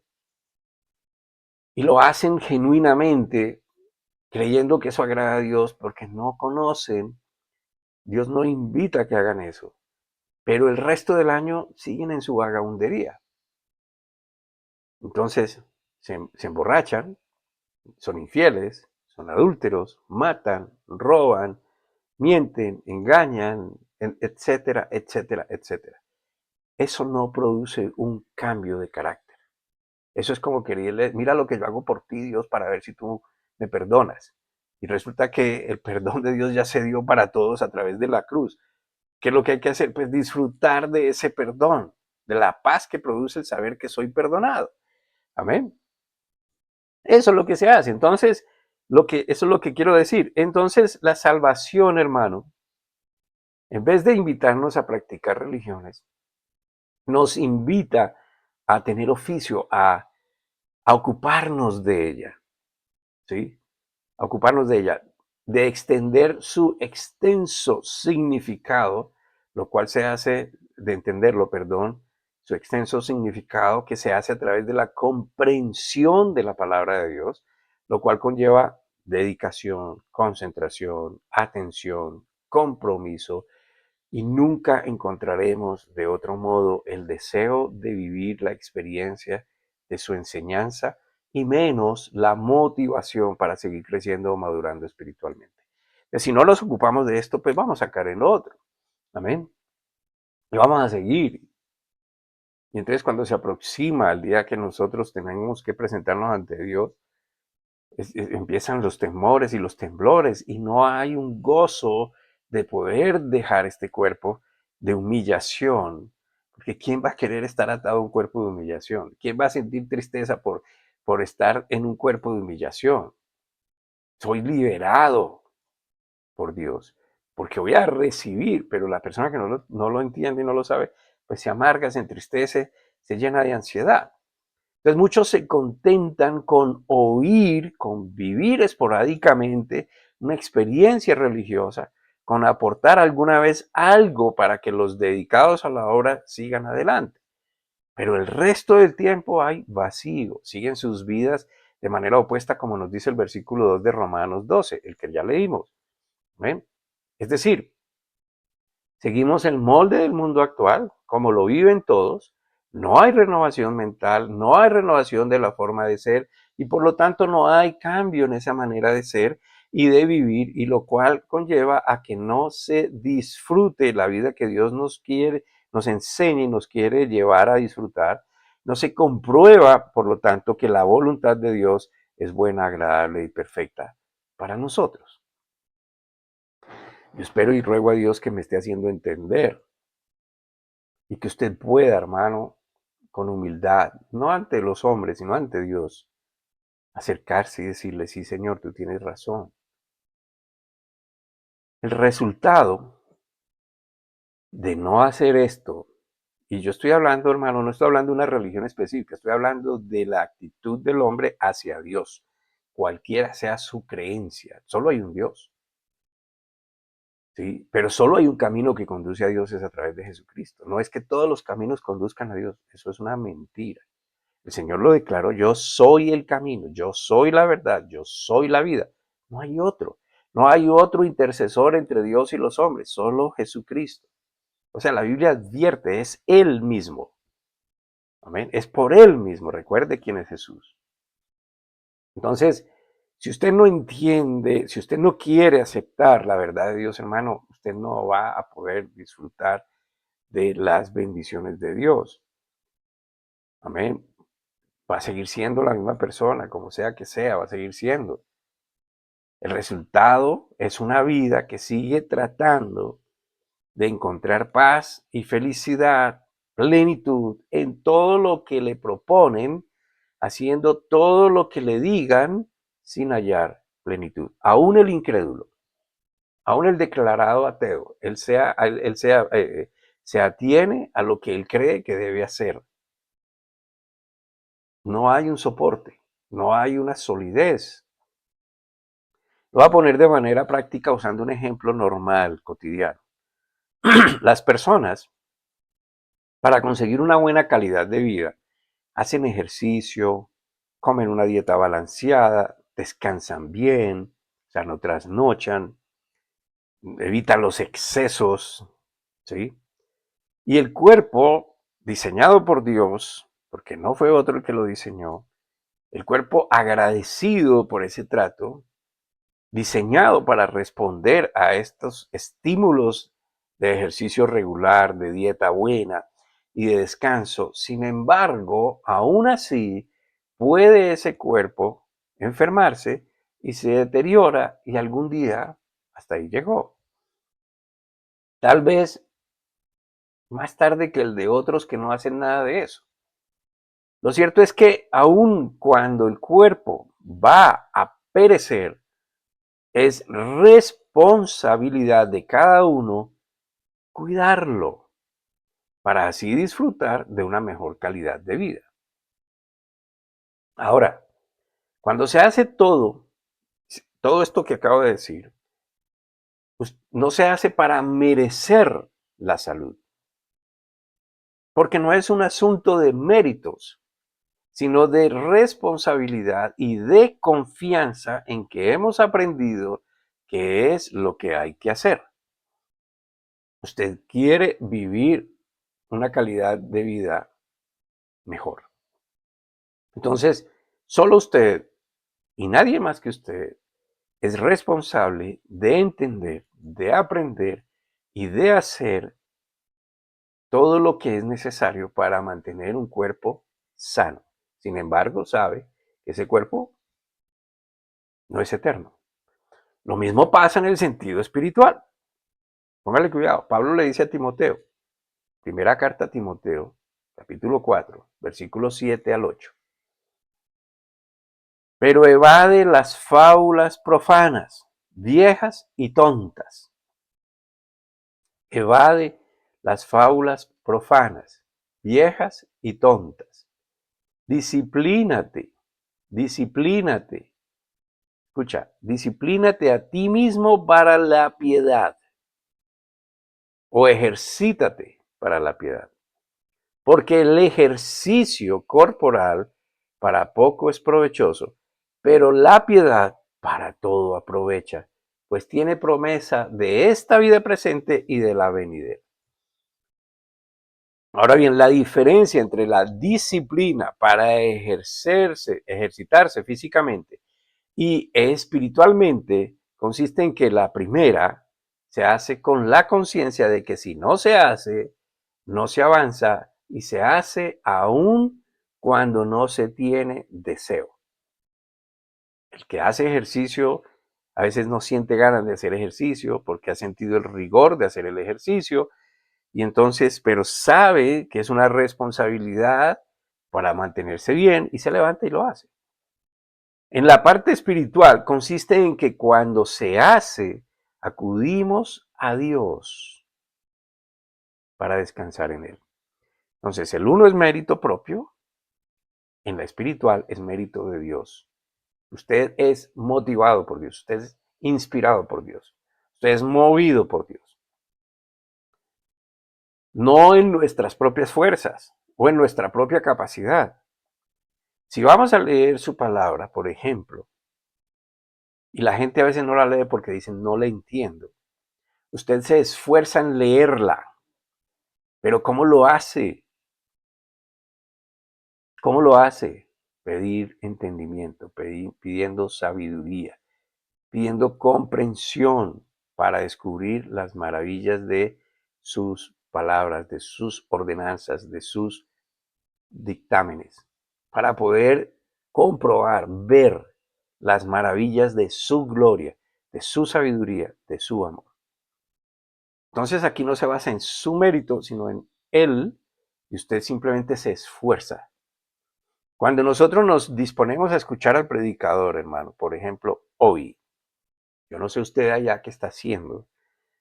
Y lo hacen genuinamente creyendo que eso agrada a Dios porque no conocen, Dios no invita a que hagan eso, pero el resto del año siguen en su vagabundería. Entonces se emborrachan, son infieles, son adúlteros, matan, roban, mienten, engañan, etcétera, etcétera, etcétera. Eso no produce un cambio de carácter. Eso es como quererle, mira lo que yo hago por ti, Dios, para ver si tú me perdonas. Y resulta que el perdón de Dios ya se dio para todos a través de la cruz. ¿Qué es lo que hay que hacer? Pues disfrutar de ese perdón, de la paz que produce el saber que soy perdonado. Amén. Eso es lo que se hace. Entonces, eso es lo que quiero decir. Entonces, la salvación, hermano, en vez de invitarnos a practicar religiones, nos invita a tener oficio, a ocuparnos de ella, ¿sí? A ocuparnos de ella, de extender su extenso significado, lo cual se hace, de entenderlo, perdón, su extenso significado que se hace a través de la comprensión de la palabra de Dios, lo cual conlleva dedicación, concentración, atención, compromiso, y nunca encontraremos de otro modo el deseo de vivir la experiencia de su enseñanza y menos la motivación para seguir creciendo o madurando espiritualmente. Si no nos ocupamos de esto, pues vamos a caer en lo otro. Amén. Y vamos a seguir. Y entonces cuando se aproxima el día que nosotros tenemos que presentarnos ante Dios, empiezan los temores y los temblores y no hay un gozo de poder dejar este cuerpo de humillación. Porque ¿quién va a querer estar atado a un cuerpo de humillación? ¿Quién va a sentir tristeza por estar en un cuerpo de humillación? Soy liberado por Dios, porque voy a recibir, pero la persona que no lo entiende y no lo sabe, pues se amarga, se entristece, se llena de ansiedad. Entonces muchos se contentan con oír, con vivir esporádicamente una experiencia religiosa, con aportar alguna vez algo para que los dedicados a la obra sigan adelante. Pero el resto del tiempo hay vacío, siguen sus vidas de manera opuesta como nos dice el versículo 2 de Romanos 12, el que ya leímos. ¿Ven? Es decir, seguimos el molde del mundo actual, como lo viven todos. No hay renovación mental, no hay renovación de la forma de ser y por lo tanto no hay cambio en esa manera de ser y de vivir, y lo cual conlleva a que no se disfrute la vida que Dios nos quiere, nos enseña y nos quiere llevar a disfrutar, No se comprueba, por lo tanto, que la voluntad de Dios es buena, agradable y perfecta para nosotros. Yo espero y ruego a Dios que me esté haciendo entender y que usted pueda, hermano, con humildad, no ante los hombres, sino ante Dios, acercarse y decirle, sí, Señor, tú tienes razón. El resultado de no hacer esto, y yo estoy hablando, hermano, no estoy hablando de una religión específica, estoy hablando de la actitud del hombre hacia Dios, cualquiera sea su creencia, solo hay un Dios, ¿sí? Pero solo hay un camino que conduce a Dios, es a través de Jesucristo. No es que todos los caminos conduzcan a Dios, eso es una mentira. El Señor lo declaró, yo soy el camino, yo soy la verdad, yo soy la vida. No hay otro. No hay otro intercesor entre Dios y los hombres, solo Jesucristo. O sea, la Biblia advierte, es Él mismo. Amén. Es por Él mismo. Recuerde quién es Jesús. Entonces, si usted no entiende, si usted no quiere aceptar la verdad de Dios, hermano, usted no va a poder disfrutar de las bendiciones de Dios. Amén. Va a seguir siendo la misma persona, como sea que sea, va a seguir siendo. El resultado es una vida que sigue tratando de encontrar paz y felicidad, plenitud en todo lo que le proponen, haciendo todo lo que le digan sin hallar plenitud. Aún el incrédulo, aún el declarado ateo, se atiene a lo que él cree que debe hacer. No hay un soporte, no hay una solidez. Lo voy a poner de manera práctica usando un ejemplo normal, cotidiano. Las personas, para conseguir una buena calidad de vida, hacen ejercicio, comen una dieta balanceada, descansan bien, o sea, no trasnochan, evitan los excesos, ¿sí? Y el cuerpo, diseñado por Dios, porque no fue otro el que lo diseñó, el cuerpo agradecido por ese trato, diseñado para responder a estos estímulos de ejercicio regular, de dieta buena y de descanso. Sin embargo, aún así, puede ese cuerpo enfermarse y se deteriora y algún día hasta ahí llegó. Tal vez más tarde que el de otros que no hacen nada de eso. Lo cierto es que aun cuando el cuerpo va a perecer, es responsabilidad de cada uno cuidarlo para así disfrutar de una mejor calidad de vida. Ahora, cuando se hace todo esto que acabo de decir, pues no se hace para merecer la salud, porque no es un asunto de méritos, sino de responsabilidad y de confianza en que hemos aprendido qué es lo que hay que hacer. Usted quiere vivir una calidad de vida mejor. Entonces, solo usted y nadie más que usted es responsable de entender, de aprender y de hacer todo lo que es necesario para mantener un cuerpo sano. Sin embargo, sabe que ese cuerpo no es eterno. Lo mismo pasa en el sentido espiritual. Póngale cuidado. Pablo le dice a Timoteo, primera carta a Timoteo, capítulo 4, versículos 7 al 8. Pero evade las fábulas profanas, viejas y tontas. Evade las fábulas profanas, viejas y tontas. Disciplínate, disciplínate. Escucha, disciplínate a ti mismo para la piedad o ejercítate para la piedad. Porque el ejercicio corporal para poco es provechoso, pero la piedad para todo aprovecha, pues tiene promesa de esta vida presente y de la venidera. Ahora bien, la diferencia entre la disciplina para ejercitarse físicamente y espiritualmente consiste en que la primera se hace con la conciencia de que si no se hace, no se avanza y se hace aún cuando no se tiene deseo. El que hace ejercicio a veces no siente ganas de hacer ejercicio porque ha sentido el rigor de hacer el ejercicio y entonces, pero sabe que es una responsabilidad para mantenerse bien y se levanta y lo hace. En la parte espiritual consiste en que cuando se hace, acudimos a Dios para descansar en Él. Entonces, el uno es mérito propio, en la espiritual es mérito de Dios. Usted es motivado por Dios, usted es inspirado por Dios, usted es movido por Dios. No en nuestras propias fuerzas o en nuestra propia capacidad. Si vamos a leer su palabra, por ejemplo, y la gente a veces no la lee porque dicen no la entiendo, usted se esfuerza en leerla, pero ¿cómo lo hace? ¿Cómo lo hace? Pedir entendimiento, pidiendo sabiduría, pidiendo comprensión para descubrir las maravillas de sus palabras, de sus ordenanzas, de sus dictámenes, para poder comprobar, ver las maravillas de su gloria, de su sabiduría, de su amor. Entonces aquí no se basa en su mérito, sino en Él, y usted simplemente se esfuerza. Cuando nosotros nos disponemos a escuchar al predicador, hermano, por ejemplo, hoy, yo no sé usted allá qué está haciendo,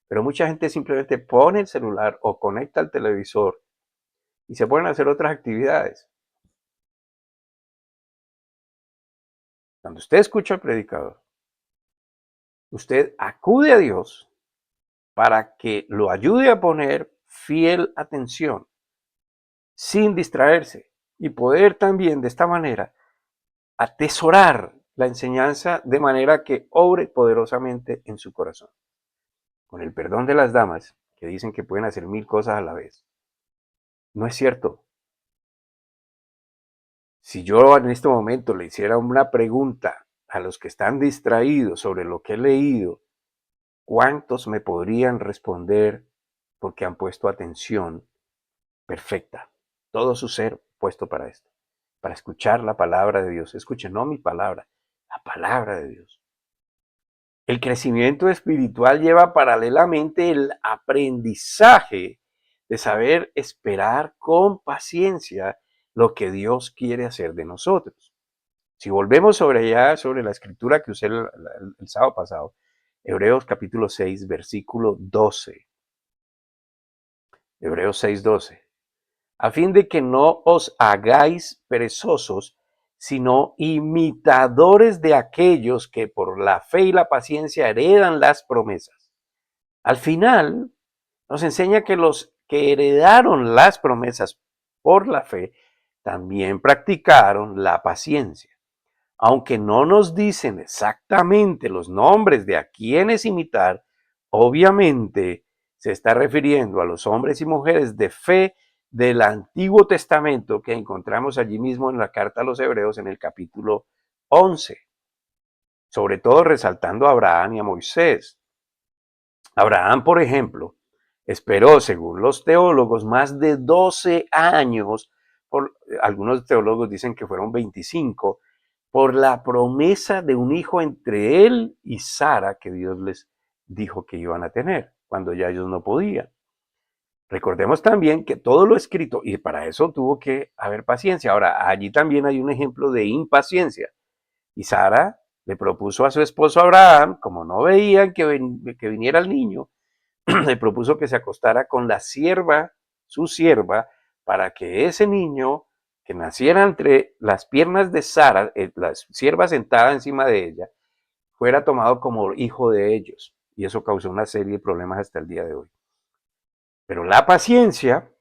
pero mucha gente simplemente pone el celular o conecta el televisor y se ponen a hacer otras actividades. Cuando usted escucha al predicador, usted acude a Dios para que lo ayude a poner fiel atención, sin distraerse, y poder también de esta manera atesorar la enseñanza de manera que obre poderosamente en su corazón. Con el perdón de las damas, que dicen que pueden hacer 1000 cosas a la vez. No es cierto. Si yo en este momento le hiciera una pregunta a los que están distraídos sobre lo que he leído, ¿cuántos me podrían responder porque han puesto atención perfecta? Todo su ser puesto para esto, para escuchar la palabra de Dios. Escuchen, no mi palabra, la palabra de Dios. El crecimiento espiritual lleva paralelamente el aprendizaje de saber esperar con paciencia lo que Dios quiere hacer de nosotros. Si volvemos sobre la escritura que usé el sábado pasado, Hebreos capítulo 6, versículo 12. Hebreos 6, 12. A fin de que no os hagáis perezosos, sino imitadores de aquellos que por la fe y la paciencia heredan las promesas. Al final, nos enseña que los que heredaron las promesas por la fe también practicaron la paciencia. Aunque no nos dicen exactamente los nombres de a quienes imitar, obviamente se está refiriendo a los hombres y mujeres de fe del Antiguo Testamento que encontramos allí mismo en la carta a los Hebreos en el capítulo 11, sobre todo resaltando a Abraham y a Moisés. Abraham, por ejemplo, esperó, según los teólogos, más de 12 años, algunos teólogos dicen que fueron 25, por la promesa de un hijo entre él y Sara que Dios les dijo que iban a tener, cuando ya ellos no podían. Recordemos también que todo lo escrito, y para eso tuvo que haber paciencia. Ahora, allí también hay un ejemplo de impaciencia. Y Sara le propuso a su esposo Abraham, como no veían que viniera el niño, le propuso que se acostara con la sierva, su sierva, para que ese niño que naciera entre las piernas de Sara, la sierva sentada encima de ella, fuera tomado como hijo de ellos. Y eso causó una serie de problemas hasta el día de hoy. Pero la paciencia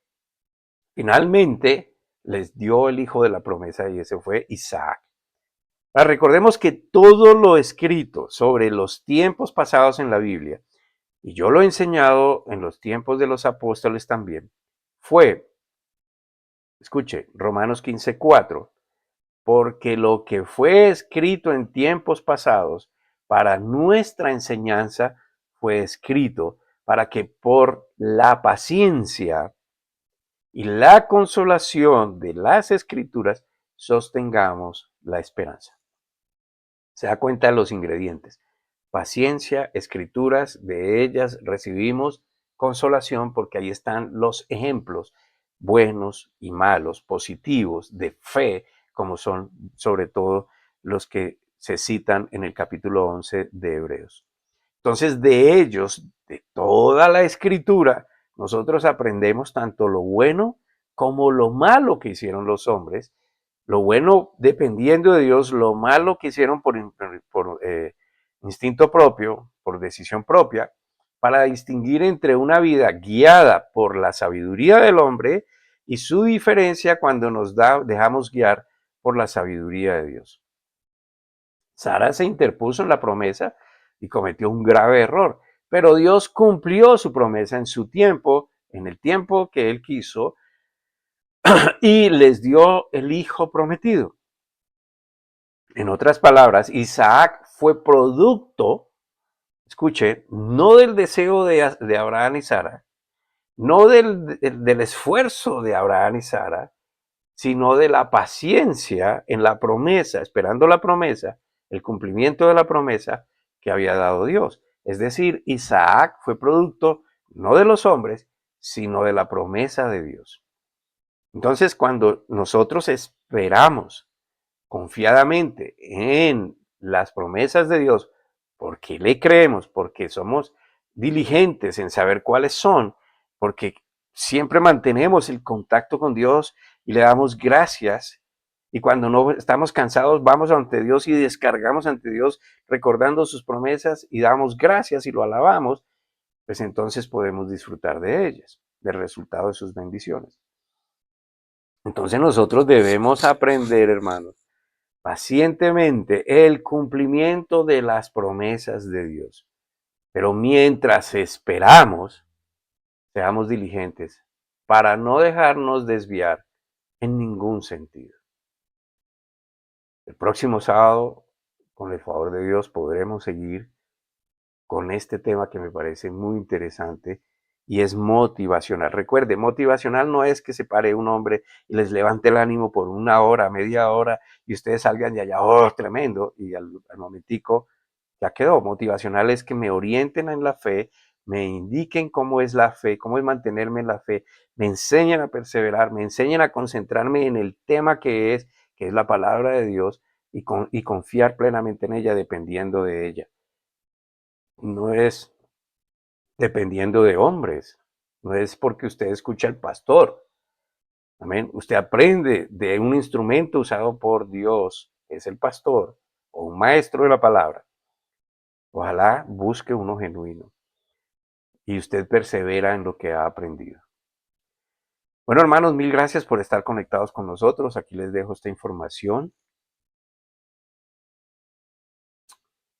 finalmente les dio el hijo de la promesa y ese fue Isaac. Ahora, recordemos que todo lo escrito sobre los tiempos pasados en la Biblia, y yo lo he enseñado en los tiempos de los apóstoles también, fue, escuche, Romanos 15:4, porque lo que fue escrito en tiempos pasados para nuestra enseñanza fue escrito para que por la paciencia y la consolación de las escrituras sostengamos la esperanza. Se da cuenta de los ingredientes. Paciencia, escrituras, de ellas recibimos consolación porque ahí están los ejemplos buenos y malos, positivos, de fe, como son sobre todo los que se citan en el capítulo 11 de Hebreos. Entonces, de ellos, de toda la escritura, nosotros aprendemos tanto lo bueno como lo malo que hicieron los hombres. Lo bueno dependiendo de Dios, lo malo que hicieron por instinto propio, por decisión propia, para distinguir entre una vida guiada por la sabiduría del hombre y su diferencia cuando nos dejamos guiar por la sabiduría de Dios. Sara se interpuso en la promesa y cometió un grave error, pero Dios cumplió su promesa en su tiempo, en el tiempo que él quiso, y les dio el hijo prometido. En otras palabras, Isaac fue producto, escuche, no del deseo de Abraham y Sara, no del esfuerzo de Abraham y Sara, sino de la paciencia en la promesa, esperando la promesa, el cumplimiento de la promesa que había dado Dios. Es decir, Isaac fue producto no de los hombres, sino de la promesa de Dios. Entonces, cuando nosotros esperamos confiadamente en las promesas de Dios, porque le creemos, porque somos diligentes en saber cuáles son, porque siempre mantenemos el contacto con Dios y le damos gracias. Y cuando no estamos cansados, vamos ante Dios y descargamos ante Dios recordando sus promesas y damos gracias y lo alabamos, pues entonces podemos disfrutar de ellas, del resultado de sus bendiciones. Entonces nosotros debemos aprender, hermanos, pacientemente el cumplimiento de las promesas de Dios. Pero mientras esperamos, seamos diligentes para no dejarnos desviar en ningún sentido. El próximo sábado, con el favor de Dios, podremos seguir con este tema que me parece muy interesante y es motivacional. Recuerde, motivacional no es que se pare un hombre y les levante el ánimo por una hora, media hora y ustedes salgan de allá, oh, tremendo, y al momentico ya quedó. Motivacional es que me orienten en la fe, me indiquen cómo es la fe, cómo es mantenerme en la fe, me enseñan a perseverar, me enseñan a concentrarme en el tema que es la palabra de Dios y confiar plenamente en ella dependiendo de ella. No es dependiendo de hombres, no es porque usted escucha al pastor. Amén. Usted aprende de un instrumento usado por Dios, que es el pastor o un maestro de la palabra. Ojalá busque uno genuino y usted persevera en lo que ha aprendido. Bueno, hermanos, mil gracias por estar conectados con nosotros. Aquí les dejo esta información.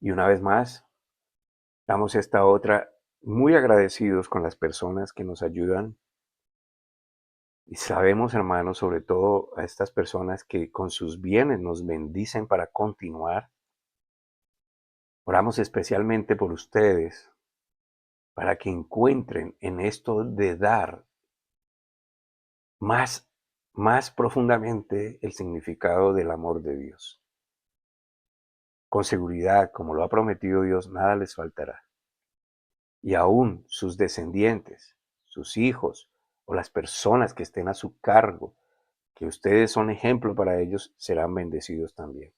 Y una vez más, damos esta otra muy agradecidos con las personas que nos ayudan. Y sabemos, hermanos, sobre todo a estas personas que con sus bienes nos bendicen para continuar. Oramos especialmente por ustedes, para que encuentren en esto de dar más profundamente el significado del amor de Dios. Con seguridad, como lo ha prometido Dios, nada les faltará. Y aún sus descendientes, sus hijos o las personas que estén a su cargo, que ustedes son ejemplo para ellos, serán bendecidos también.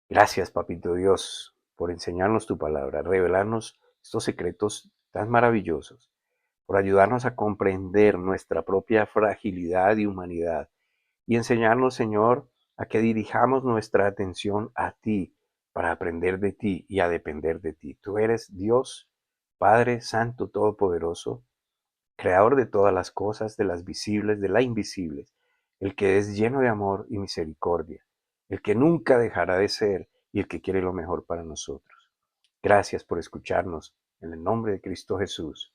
Gracias, Papito Dios, por enseñarnos tu palabra, revelarnos estos secretos tan maravillosos, por ayudarnos a comprender nuestra propia fragilidad y humanidad y enseñarnos, Señor, a que dirijamos nuestra atención a ti para aprender de ti y a depender de ti. Tú eres Dios, Padre Santo Todopoderoso, Creador de todas las cosas, de las visibles, de las invisibles, el que es lleno de amor y misericordia, el que nunca dejará de ser y el que quiere lo mejor para nosotros. Gracias por escucharnos. En el nombre de Cristo Jesús.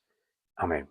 Amén.